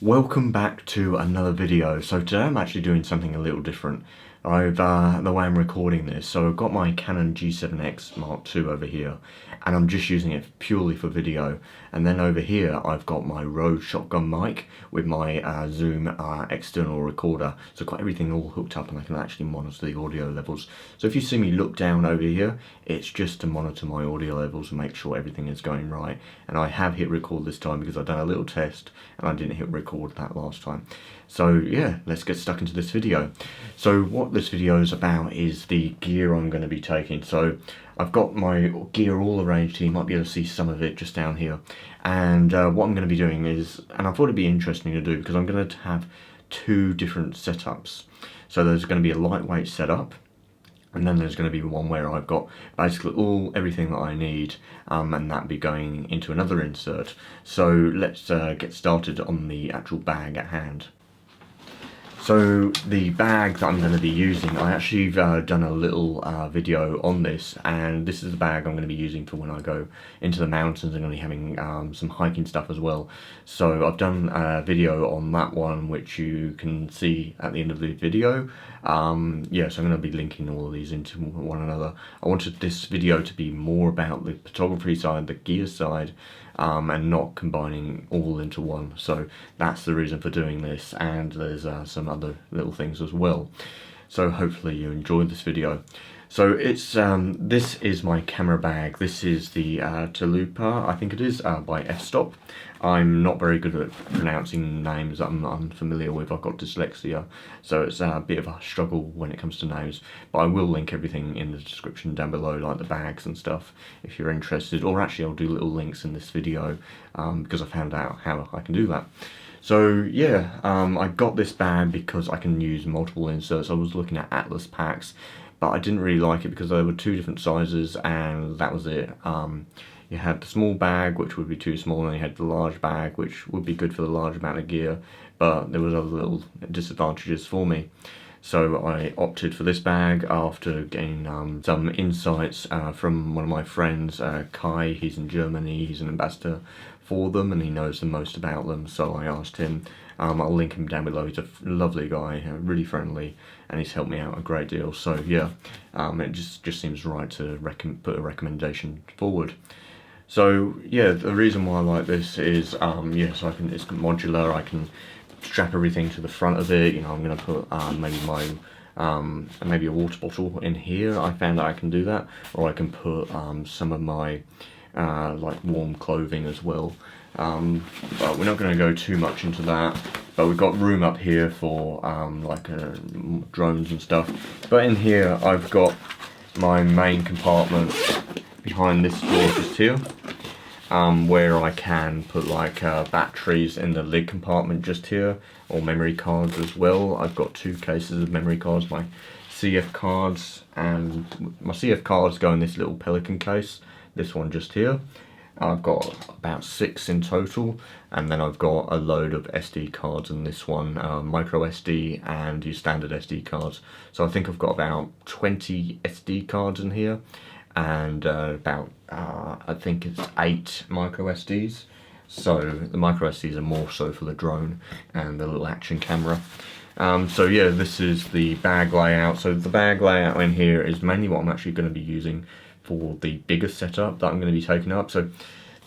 Welcome back to another video. So today I'm actually doing something a little different. The way I'm recording this, so I've got my Canon G7X Mark II over here, and I'm just using it purely for video. And then over here I've got my Rode shotgun mic with my Zoom external recorder. So I've got everything all hooked up and I can actually monitor the audio levels. So if you see me look down over here, it's just to monitor my audio levels and make sure everything is going right. And I have hit record this time because I've done a little test and I didn't hit record that last time. So yeah, let's get stuck into this video. So what this video is about is the gear I'm going to be taking. So I've got my gear all arranged here. You might be able to see some of it just down here. And what I'm going to be doing is, and I thought it'd be interesting to do because I'm going to have two different setups. So there's going to be a lightweight setup, and then there's going to be one where I've got basically everything that I need, and that'll be going into another insert. So let's get started on the actual bag at hand. So the bag that I'm going to be using, I actually done a little video on this, and this is the bag I'm going to be using for when I go into the mountains. I'm going to be having some hiking stuff as well. So I've done a video on that one, which you can see at the end of the video. Yeah, so I'm going to be linking all of these into one another. I wanted this video to be more about the photography side, the gear side, and not combining all into one. So that's the reason for doing this, and there's some other little things as well. So hopefully you enjoyed this video. So it's this is my camera bag. This is the Talupa, I think it is, by F-Stop. I'm not very good at pronouncing names that I'm unfamiliar with. I've got dyslexia, so it's a bit of a struggle when it comes to names. But I will link everything in the description down below, like the bags and stuff, if you're interested. Or actually, I'll do little links in this video because I found out how I can do that. So yeah, I got this bag because I can use multiple inserts. I was looking at Atlas packs, but I didn't really like it because there were two different sizes and that was it. You had the small bag, which would be too small, and you had the large bag, which would be good for the large amount of gear, but there was other little disadvantages for me. So I opted for this bag after getting some insights from one of my friends, Kai. He's in Germany, he's an ambassador for them and he knows the most about them, so I asked him. I'll link him down below. He's a lovely guy, really friendly, and he's helped me out a great deal. So yeah, it just seems right to put a recommendation forward. So yeah, the reason why I like this is yeah, so it's modular. I can strap everything to the front of it. You know, I'm going to put maybe a water bottle in here. I found that I can do that, or I can put some of my like warm clothing as well. But we're not going to go too much into that. But we've got room up here for like drones and stuff. But in here I've got my main compartment behind this door just here, where I can put like batteries in the lid compartment just here, or memory cards as well. I've got two cases of memory cards, my CF cards, and my CF cards go in this little Pelican case, this one just here. I've got about 6 in total, and then I've got a load of SD cards in this one, micro SD and your standard SD cards. So I think I've got about 20 SD cards in here, and about I think it's 8 micro SDs. So the micro SDs are more so for the drone and the little action camera. So yeah, this is the bag layout. So the bag layout in here is mainly what I'm actually going to be using for the bigger setup that I'm going to be taking up. So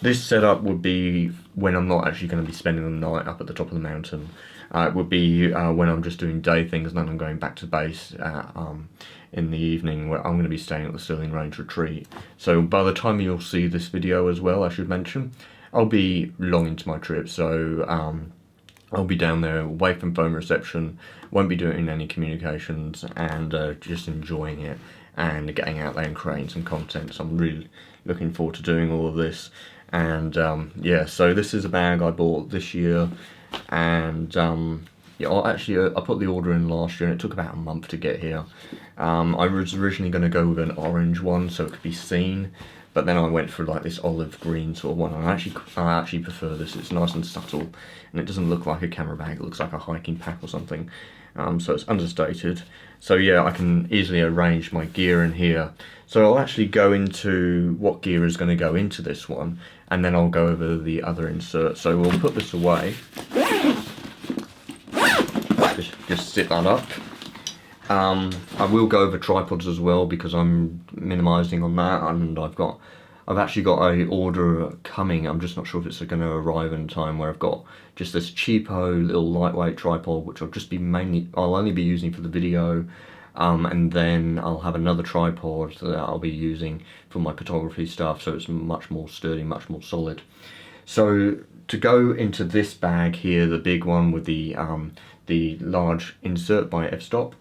this setup would be when I'm not actually going to be spending the night up at the top of the mountain. It would be when I'm just doing day things, and then I'm going back to base in the evening, where I'm going to be staying at the Stirling Range retreat. So by the time you'll see this video as well, I should mention, I'll be long into my trip. So I'll be down there away from phone reception, won't be doing any communications, and just enjoying it and getting out there and creating some content. So I'm really looking forward to doing all of this. And yeah, so this is a bag I bought this year, and yeah, I put the order in last year and it took about a month to get here. I was originally going to go with an orange one so it could be seen, but then I went for like this olive green sort of one, and I actually prefer this. It's nice and subtle, and it doesn't look like a camera bag, it looks like a hiking pack or something. So it's understated. So yeah, I can easily arrange my gear in here. So I'll actually go into what gear is going to go into this one, and then I'll go over the other insert. So we'll put this away. just sit that up. I will go over tripods as well because I'm minimising on that, and I've actually got a order coming. I'm just not sure if it's going to arrive in time, where I've got just this cheapo little lightweight tripod, which I'll only be using for the video, and then I'll have another tripod that I'll be using for my photography stuff, so it's much more sturdy, much more solid. So to go into this bag here, the big one with the large insert by f-stop,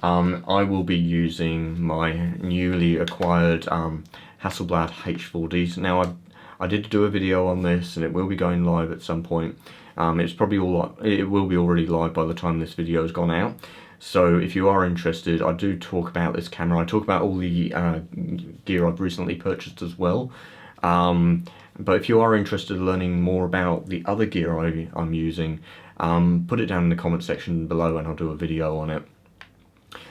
I will be using my newly acquired Hasselblad H4Ds. Now I did do a video on this, and it will be going live at some point. It will be already live by the time this video has gone out. So if you are interested, I do talk about this camera. I talk about all the gear I've recently purchased as well. But if you are interested in learning more about the other gear I'm using, put it down in the comment section below and I'll do a video on it.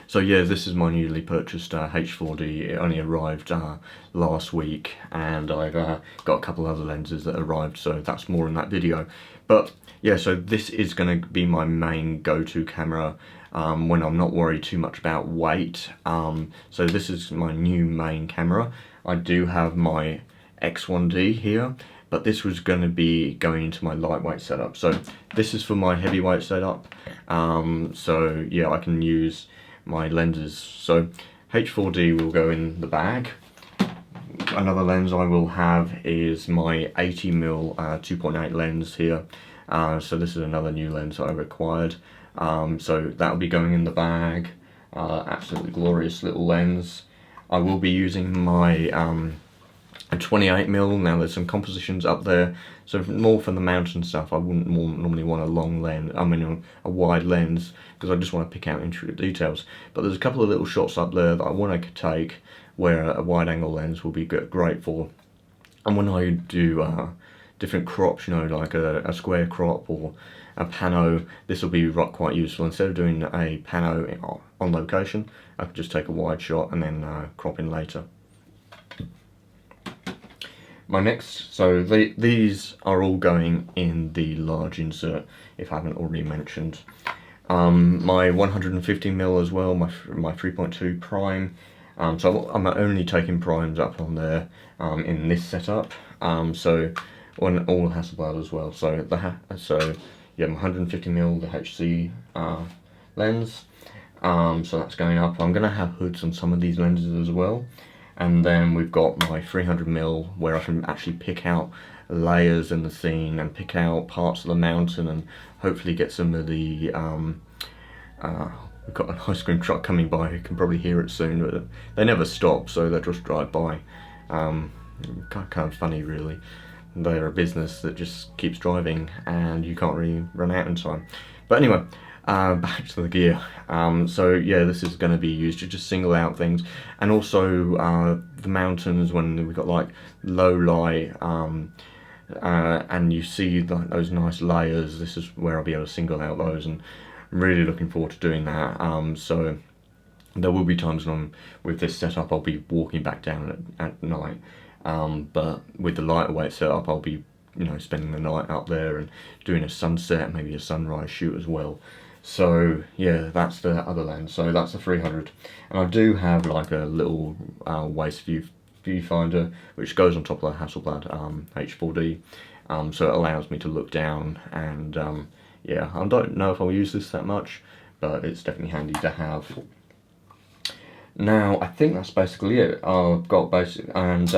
So yeah, this is my newly purchased H4D. It only arrived last week, and I've got a couple other lenses that arrived, so that's more in that video. But yeah, so this is going to be my main go-to camera when I'm not worried too much about weight. So this is my new main camera. I do have my X1D here, but this was going to be going into my lightweight setup. So this is for my heavyweight setup. So yeah, I can use my lenses. So H4D will go in the bag. Another lens I will have is my 80mm 2.8 lens here. So this is another new lens that I required. So that will be going in the bag. Absolutely glorious little lens. I will be using my a 28mm. Now there's some compositions up there, so more for the mountain stuff. I wouldn't normally want a long lens, a wide lens, because I just want to pick out intricate details. But there's a couple of little shots up there that I want to take where a wide angle lens will be great for. And when I do different crops, like a square crop or a pano, this will be quite useful. Instead of doing a pano on location, I could just take a wide shot and then crop in later. These are all going in the large insert, if I haven't already mentioned. My 150mm as well, my 3.2 prime. So I'm only taking primes up on there in this setup. So on all Hasselblad as well. So yeah, my 150mm the HC lens. So that's going up. I'm gonna have hoods on some of these lenses as well. And then we've got my 300mm where I can actually pick out layers in the scene and pick out parts of the mountain and hopefully get some of the we've got an ice cream truck coming by. You can probably hear it soon, but they never stop, so they just drive by. Kind of funny, really. They're a business that just keeps driving and you can't really run out in time. But anyway, back to the gear. So yeah, this is going to be used to just single out things, and also the mountains when we've got like low light, and you see those nice layers. This is where I'll be able to single out those, and I'm really looking forward to doing that. So there will be times when with this setup I'll be walking back down at night, but with the lighter weight setup I'll be spending the night up there and doing a sunset, maybe a sunrise shoot as well. So yeah, that's the other lens. So that's the 300, and I do have like a little waist viewfinder which goes on top of the Hasselblad H4D, so it allows me to look down, and yeah, I don't know if I'll use this that much, but it's definitely handy to have. Now I think that's basically it. I've got basic, and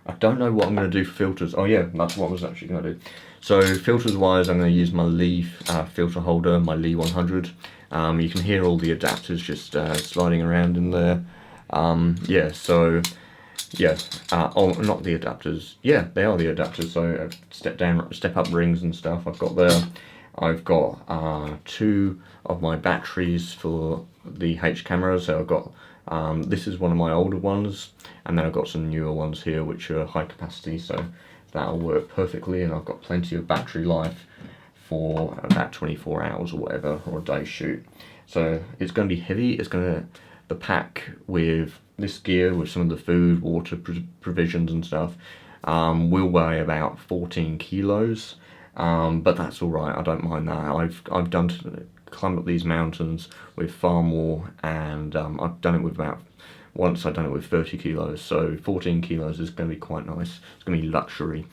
I don't know what I'm going to do for filters. Oh yeah, that's what I was actually going to do. So filters wise, I'm going to use my Lee filter holder, my Lee 100. You can hear all the adapters just sliding around in there. Yeah, so yeah, oh, not the adapters. Yeah, they are the adapters. So step up rings and stuff I've got there. I've got 2 of my batteries for the H camera. So I've got this is one of my older ones, and then I've got some newer ones here which are high capacity, so that'll work perfectly, and I've got plenty of battery life for about 24 hours or whatever, or a day shoot. So it's going to be heavy. It's the pack with this gear, with some of the food, water provisions and stuff, will weigh about 14 kilos, but that's all right. I don't mind that. I've done climbed up these mountains with far more, and I've done it with once I've done it with 30 kilos, so 14 kilos is going to be quite nice. It's going to be luxury.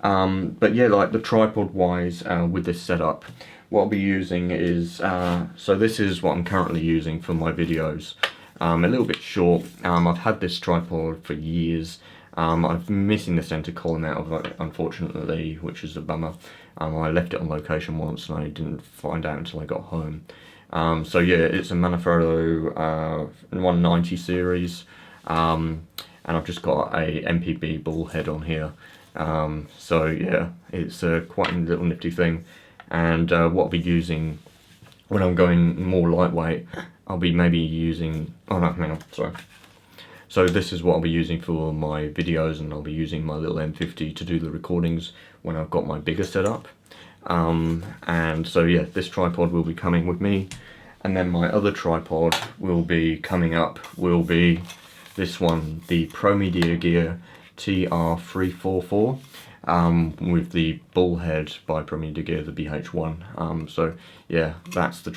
But yeah, like the tripod wise, with this setup, what I'll be using is, so this is what I'm currently using for my videos. A little bit short. I've had this tripod for years. I'm missing the centre column out of it, unfortunately, which is a bummer. I left it on location once and I didn't find out until I got home. So yeah, it's a Manfrotto 190 series, and I've just got a MPB ball head on here. So yeah, it's quite a little nifty thing. And what I'll be using when I'm going more lightweight, I'll be maybe using, oh no, hang on, sorry. So this is what I'll be using for my videos, and I'll be using my little M50 to do the recordings when I've got my bigger setup. And so yeah, this tripod will be coming with me, and then my other tripod will be coming up, will be this one, the Pro Media Gear TR344, with the ball head by Pro Media Gear, the BH1. So yeah, that's the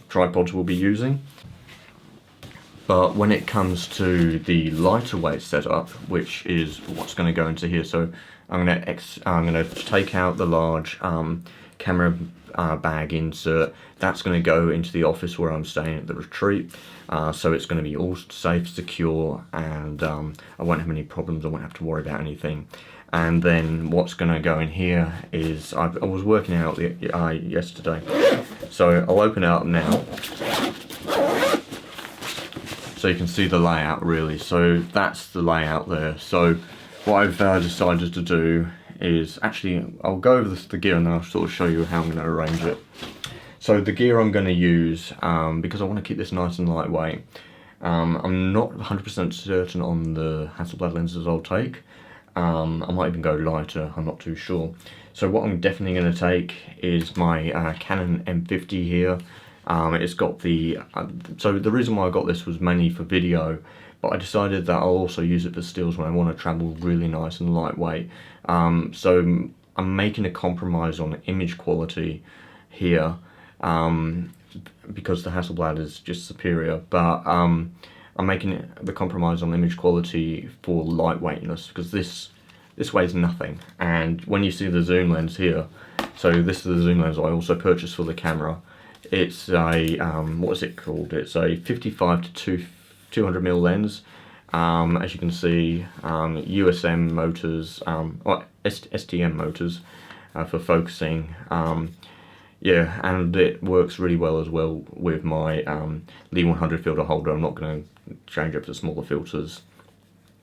tripods we'll be using. But when it comes to the lighter weight setup, which is what's going to go into here, so I'm going to take out the large camera bag insert. That's going to go into the office where I'm staying at the retreat. So it's going to be all safe, secure, and I won't have any problems. I won't have to worry about anything. And then what's going to go in here is, I was working out yesterday, so I'll open it up now. So you can see the layout really. So that's the layout there. So what I've decided to do is, actually I'll go over the gear and then I'll sort of show you how I'm going to arrange it. So the gear I'm going to use, because I want to keep this nice and lightweight, I'm not 100% certain on the Hasselblad lenses I'll take. I might even go lighter, I'm not too sure. So what I'm definitely going to take is my Canon M50 here. It's got the, so the reason why I got this was mainly for video, but I decided that I'll also use it for stills when I want to travel really nice and lightweight. So I'm making a compromise on image quality here, because the Hasselblad is just superior, but I'm making the compromise on image quality for lightweightness, because this weighs nothing. And when you see the zoom lens here, so this is the zoom lens I also purchased for the camera. It's a, what is it called? It's a 55 to 200mm lens. As you can see, USM motors, or STM motors for focusing. Yeah, and it works really well as well with my Lee 100 filter holder. I'm not going to change up to smaller filters.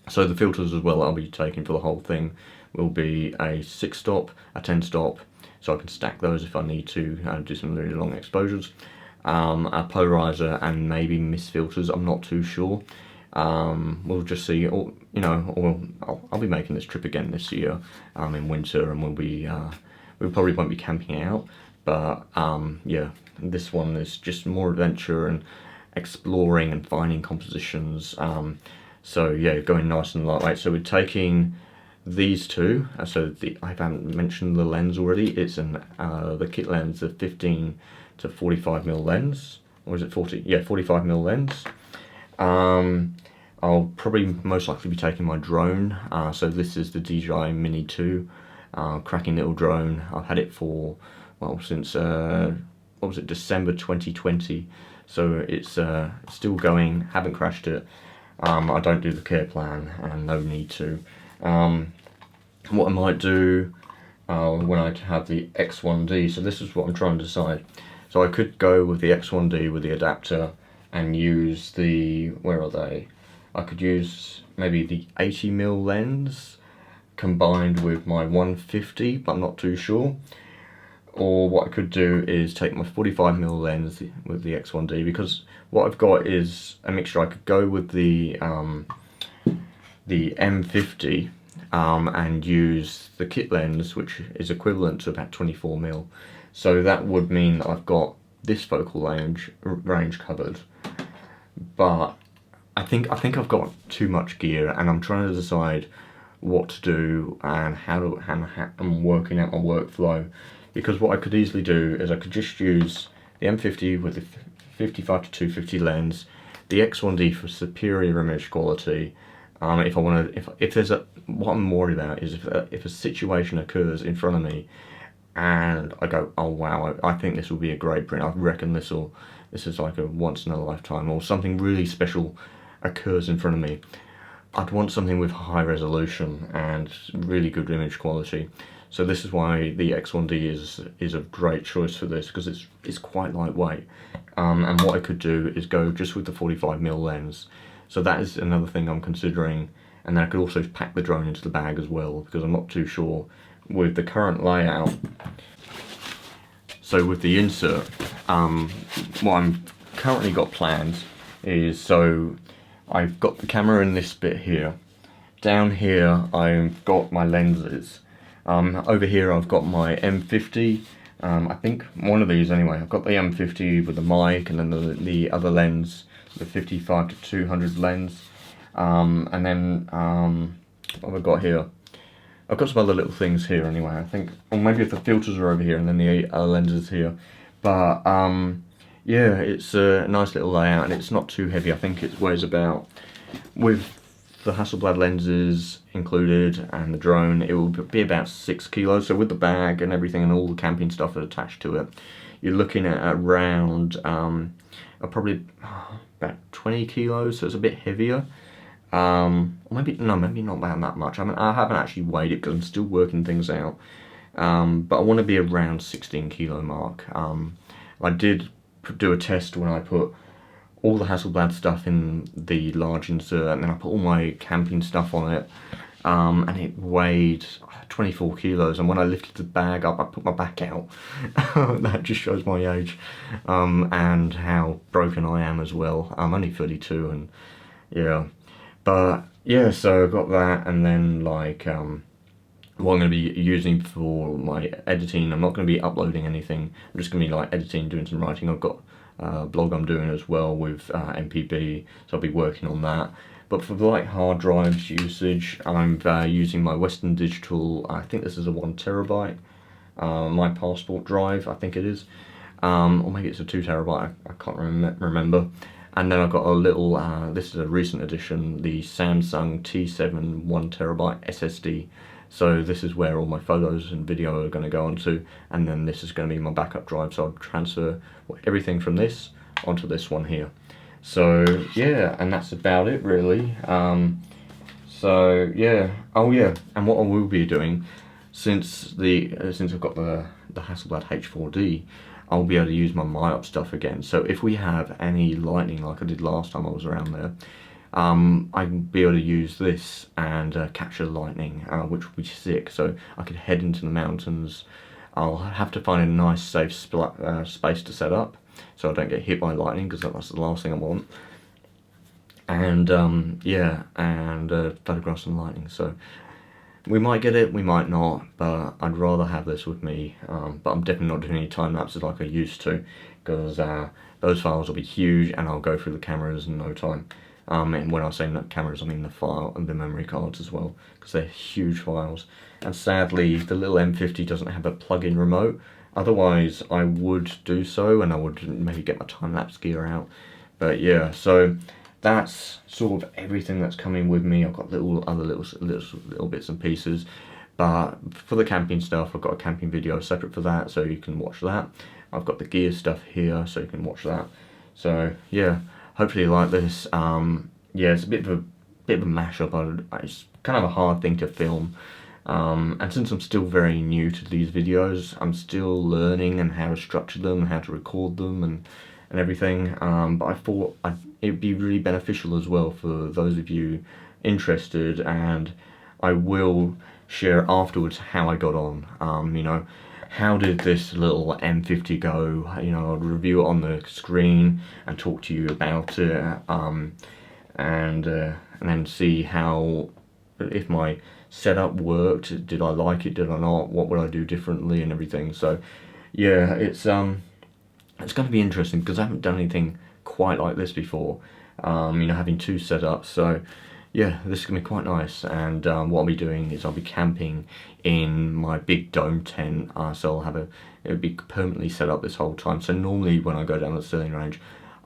So the filters as well I'll be taking for the whole thing will be a 6-stop, a 10-stop, so I can stack those if I need to do some really long exposures, a polarizer, and maybe mist filters. I'm not too sure. We'll just see. Or, you know, or I'll be making this trip again this year in winter, and we probably won't be camping out. But yeah, this one is just more adventure and exploring and finding compositions. So yeah, going nice and lightweight. So we're taking these two. So I haven't mentioned the lens already. It's the kit lens, the 15 to 45mm lens, or is it 40? Yeah, 45mm lens. I'll probably most likely be taking my drone. So this is the DJI Mini 2, cracking little drone. I've had it for, well, since what was it, December 2020. So it's still going. Haven't crashed it. I don't do the care plan, and no need to. What I might do when I have the X1D, so this is what I'm trying to decide. So I could go with the X1D with the adapter and use the, where are they? I could use maybe the 80mm lens combined with my 150, but I'm not too sure. Or what I could do is take my 45mm lens with the X1D, because what I've got is a mixture. I could go with the M50 and use the kit lens, which is equivalent to about 24mm. So that would mean that I've got this focal range covered. But I think I've got too much gear, and I'm trying to decide what to do and how I'm working out my workflow. Because what I could easily do is I could just use the M50 with the 55 to 250 lens, the X1D for superior image quality. If I want to, if there's a, what I'm worried about is if a situation occurs in front of me, and I go, oh wow, I think this will be a great print. I reckon this is like a once in a lifetime, or something really special occurs in front of me. I'd want something with high resolution and really good image quality. So this is why the X1D is a great choice for this, because it's quite lightweight. And what I could do is go just with the 45mm lens. So that is another thing I'm considering. And then I could also pack the drone into the bag as well, because I'm not too sure with the current layout. So with the insert, what I'm currently got planned is, so I've got the camera in this bit here. Down here I've got my lenses. Over here I've got my M50. I think one of these anyway. I've got the M50 with the mic, and then the other lens, the 55 to 200 lens. And then what have I got here? I've got some other little things here anyway, I think. Or maybe if the filters are over here and then the lenses here. But yeah, it's a nice little layout, and it's not too heavy. I think it weighs about, with the Hasselblad lenses included and the drone, it will be about 6 kilos. So with the bag and everything and all the camping stuff attached to it, you're looking at around probably about 20 kilos, so it's a bit heavier. Or maybe not that much. I mean, I haven't actually weighed it because I'm still working things out. But I want to be around 16 kilo mark. I did do a test when I put all the Hasselblad stuff in the large insert, and then I put all my camping stuff on it, and it weighed 24 kilos, and when I lifted the bag up, I put my back out. That just shows my age, and how broken I am as well. I'm only 32, and yeah. But yeah, so I've got that, and then like what I'm going to be using for my editing, I'm not going to be uploading anything. I'm just going to be like editing, doing some writing. I've got a blog I'm doing as well with MPB, so I'll be working on that. But for the like hard drives usage, I'm using my Western Digital. I think this is a 1 terabyte, my passport drive, I think it is, or maybe it's a 2 terabyte. I can't remember. And then I've got a little, this is a recent addition, the Samsung T7 1 terabyte SSD. So this is where all my photos and video are going to go onto, and then this is going to be my backup drive. So I'll transfer everything from this onto this one here. So yeah, and that's about it really. So yeah, oh yeah, and what I will be doing, since I've got the Hasselblad H4D, I'll be able to use my myop stuff again. So if we have any lightning like I did last time I was around there, I can be able to use this and capture the lightning, which would be sick. So I could head into the mountains. I'll have to find a nice safe space to set up, so I don't get hit by lightning, because that's the last thing I want. And yeah, and photographs and lightning. So we might get it, we might not, but I'd rather have this with me. But I'm definitely not doing any time lapses like I used to, because those files will be huge, and I'll go through the cameras in no time. And when I say cameras, I mean the file and the memory cards as well, because they're huge files. And sadly, the little M50 doesn't have a plug-in remote. Otherwise, I would do so, and I would maybe get my time-lapse gear out. But yeah, so that's sort of everything that's coming with me. I've got little bits and pieces. But for the camping stuff, I've got a camping video separate for that, so you can watch that. I've got the gear stuff here, so you can watch that. So yeah. Hopefully you like this. Yeah, it's a bit of a mashup. It's kind of a hard thing to film, and since I'm still very new to these videos, I'm still learning and how to structure them, how to record them, and everything. But I thought it'd be really beneficial as well for those of you interested, and I will share afterwards how I got on. You know, how did this little M50 go? You know, I'll review it on the screen and talk to you about it, and then see how, if my setup worked, did I like it, did I not, what would I do differently and everything. So yeah, it's going to be interesting, because I haven't done anything quite like this before, you know, having two setups. So yeah, this is going to be quite nice. And what I'll be doing is I'll be camping in my big dome tent, so it'll be permanently set up this whole time. So normally when I go down the Stirling Range,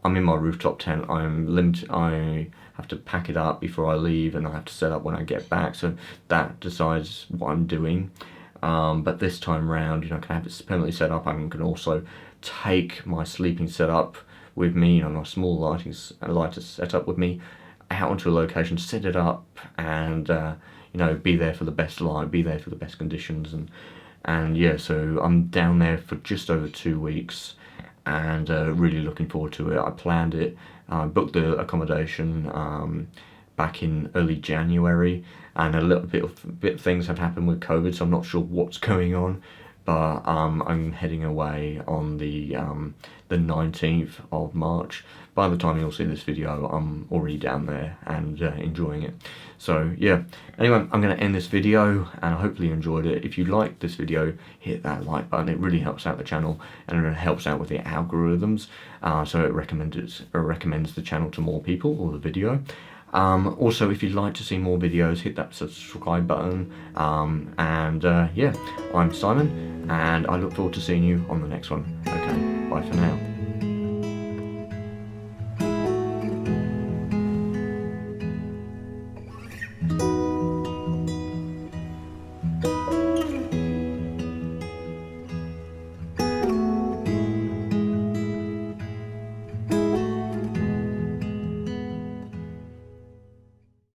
I'm in my rooftop tent. I'm limited. I have to pack it up before I leave, and I have to set up when I get back. So that decides what I'm doing. But this time round, you know, I can have it permanently set up. I can also take my sleeping setup with me, you know, my small lighter setup with me out onto a location, set it up, and you know, be there for the best light, be there for the best conditions, and yeah. So I'm down there for just over 2 weeks, and really looking forward to it. I planned it, booked the accommodation back in early January, and a little bit of things have happened with COVID, so I'm not sure what's going on. But I'm heading away on the 19th of March. By the time you'll see this video, I'm already down there and enjoying it. So yeah, anyway, I'm going to end this video, and I hopefully you enjoyed it. If you liked this video, hit that like button. It really helps out the channel, and it helps out with the algorithms, so it recommends the channel to more people, or the video. Also, if you'd like to see more videos, hit that subscribe button. Yeah, I'm Simon, and I look forward to seeing you on the next one. Okay, bye for now.